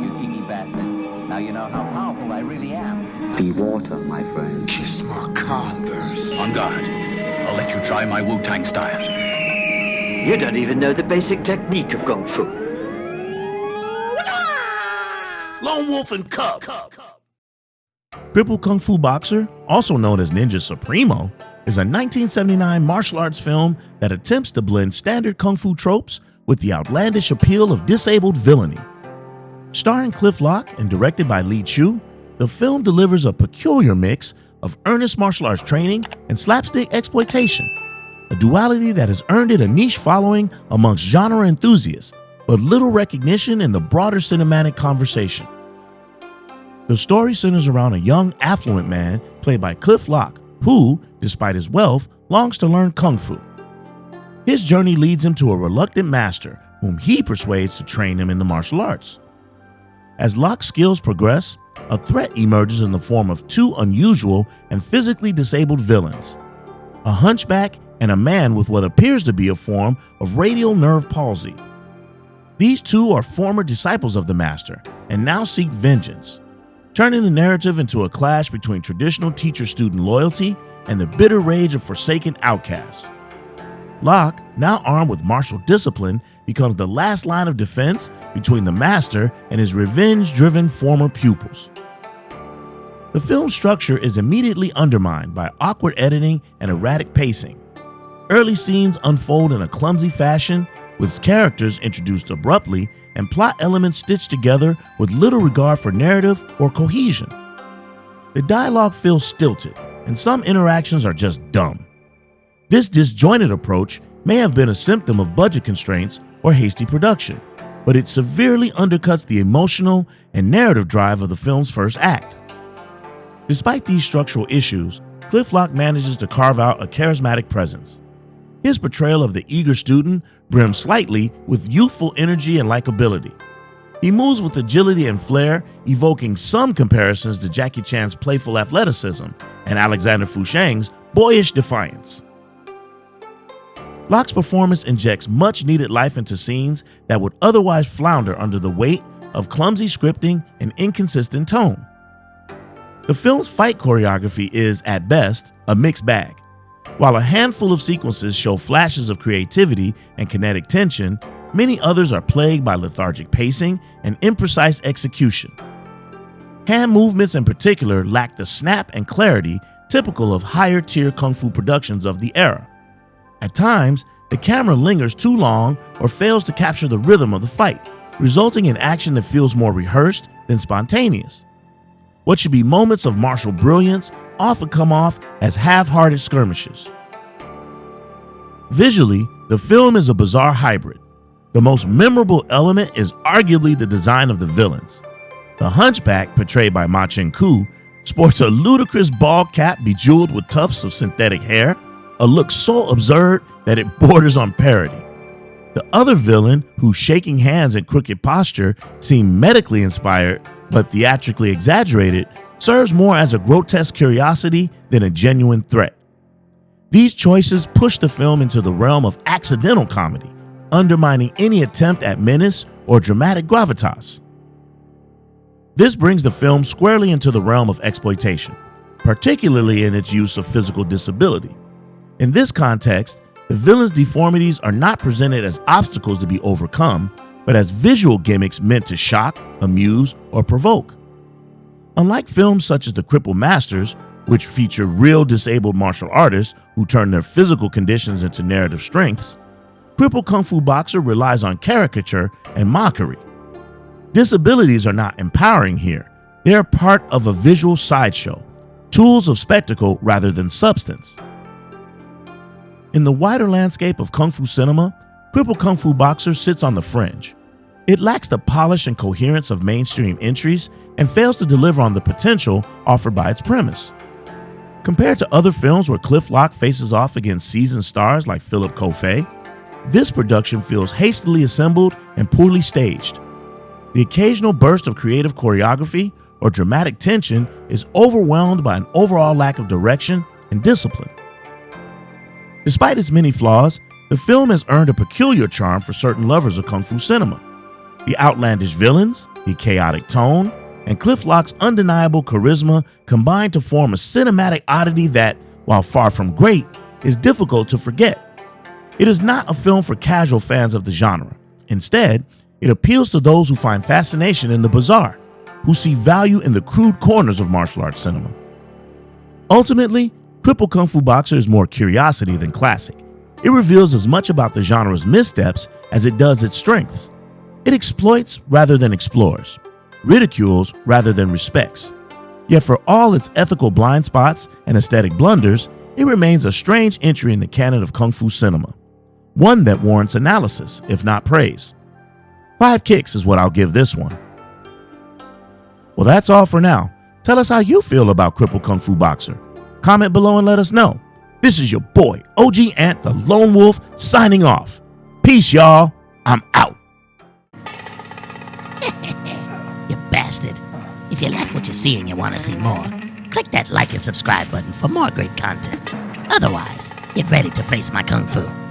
You cheeky bastard. Now you know how powerful I really am. Be water, my friend. Kiss my Converse. On guard. I'll let you try my Wu-Tang style. You don't even know the basic technique of Kung Fu. Lone Wolf and Cub. Crippled Kung Fu Boxer, also known as Ninja Supremo, is a 1979 martial arts film that attempts to blend standard kung fu tropes with the outlandish appeal of disabled villainy. Starring Cliff Lok and directed by Lee Chu, the film delivers a peculiar mix of earnest martial arts training and slapstick exploitation, a duality that has earned it a niche following amongst genre enthusiasts, but little recognition in the broader cinematic conversation. The story centers around a young, affluent man played by Cliff Lok, who, despite his wealth, longs to learn kung fu. His journey leads him to a reluctant master, whom he persuades to train him in the martial arts. As Lok's skills progress, a threat emerges in the form of two unusual and physically disabled villains, a hunchback and a man with what appears to be a form of radial nerve palsy. These two are former disciples of the master and now seek vengeance, turning the narrative into a clash between traditional teacher-student loyalty and the bitter rage of forsaken outcasts. Lok, now armed with martial discipline, becomes the last line of defense between the master and his revenge-driven former pupils. The film's structure is immediately undermined by awkward editing and erratic pacing. Early scenes unfold in a clumsy fashion, with characters introduced abruptly and plot elements stitched together with little regard for narrative or cohesion. The dialogue feels stilted, and some interactions are just dumb. This disjointed approach may have been a symptom of budget constraints or hasty production, but it severely undercuts the emotional and narrative drive of the film's first act. Despite these structural issues, Cliff Lok manages to carve out a charismatic presence. His portrayal of the eager student brims slightly with youthful energy and likability. He moves with agility and flair, evoking some comparisons to Jackie Chan's playful athleticism and Alexander Fusheng's boyish defiance. Lok's performance injects much-needed life into scenes that would otherwise flounder under the weight of clumsy scripting and inconsistent tone. The film's fight choreography is, at best, a mixed bag. While a handful of sequences show flashes of creativity and kinetic tension, many others are plagued by lethargic pacing and imprecise execution. Hand movements in particular lack the snap and clarity typical of higher-tier kung fu productions of the era. At times, the camera lingers too long or fails to capture the rhythm of the fight, resulting in action that feels more rehearsed than spontaneous. What should be moments of martial brilliance often come off as half-hearted skirmishes. Visually, the film is a bizarre hybrid. The most memorable element is arguably the design of the villains. The hunchback, portrayed by Ma Chen-ku, sports a ludicrous bald cap bejeweled with tufts of synthetic hair, a look so absurd that it borders on parody. The other villain, whose shaking hands and crooked posture seem medically inspired but theatrically exaggerated, serves more as a grotesque curiosity than a genuine threat. These choices push the film into the realm of accidental comedy, undermining any attempt at menace or dramatic gravitas. This brings the film squarely into the realm of exploitation, particularly in its use of physical disability. In this context, the villain's deformities are not presented as obstacles to be overcome, but as visual gimmicks meant to shock, amuse, or provoke. Unlike films such as The Crippled Masters, which feature real disabled martial artists who turn their physical conditions into narrative strengths, Crippled Kung Fu Boxer relies on caricature and mockery. Disabilities are not empowering here. They are part of a visual sideshow, tools of spectacle rather than substance. In the wider landscape of Kung Fu cinema, Crippled Kung Fu Boxer sits on the fringe. It lacks the polish and coherence of mainstream entries and fails to deliver on the potential offered by its premise. Compared to other films where Cliff Lok faces off against seasoned stars like Philip Coffey, this production feels hastily assembled and poorly staged. The occasional burst of creative choreography or dramatic tension is overwhelmed by an overall lack of direction and discipline. Despite its many flaws, the film has earned a peculiar charm for certain lovers of Kung Fu cinema. The outlandish villains, the chaotic tone, and Cliff Lok's undeniable charisma combine to form a cinematic oddity that, while far from great, is difficult to forget. It is not a film for casual fans of the genre. Instead, it appeals to those who find fascination in the bizarre, who see value in the crude corners of martial arts cinema. Ultimately, Crippled Kung Fu Boxer is more curiosity than classic. It reveals as much about the genre's missteps as it does its strengths. It exploits rather than explores, ridicules rather than respects. Yet for all its ethical blind spots and aesthetic blunders, it remains a strange entry in the canon of Kung Fu cinema. One that warrants analysis, if not praise. 5 kicks is what I'll give this one. Well, that's all for now. Tell us how you feel about Crippled Kung Fu Boxer. Comment below and let us know. This is your boy, OG Ant the Lone Wolf, signing off. Peace, y'all. I'm out. You bastard. If you like what you see and you want to see more, click that like and subscribe button for more great content. Otherwise, get ready to face my Kung Fu.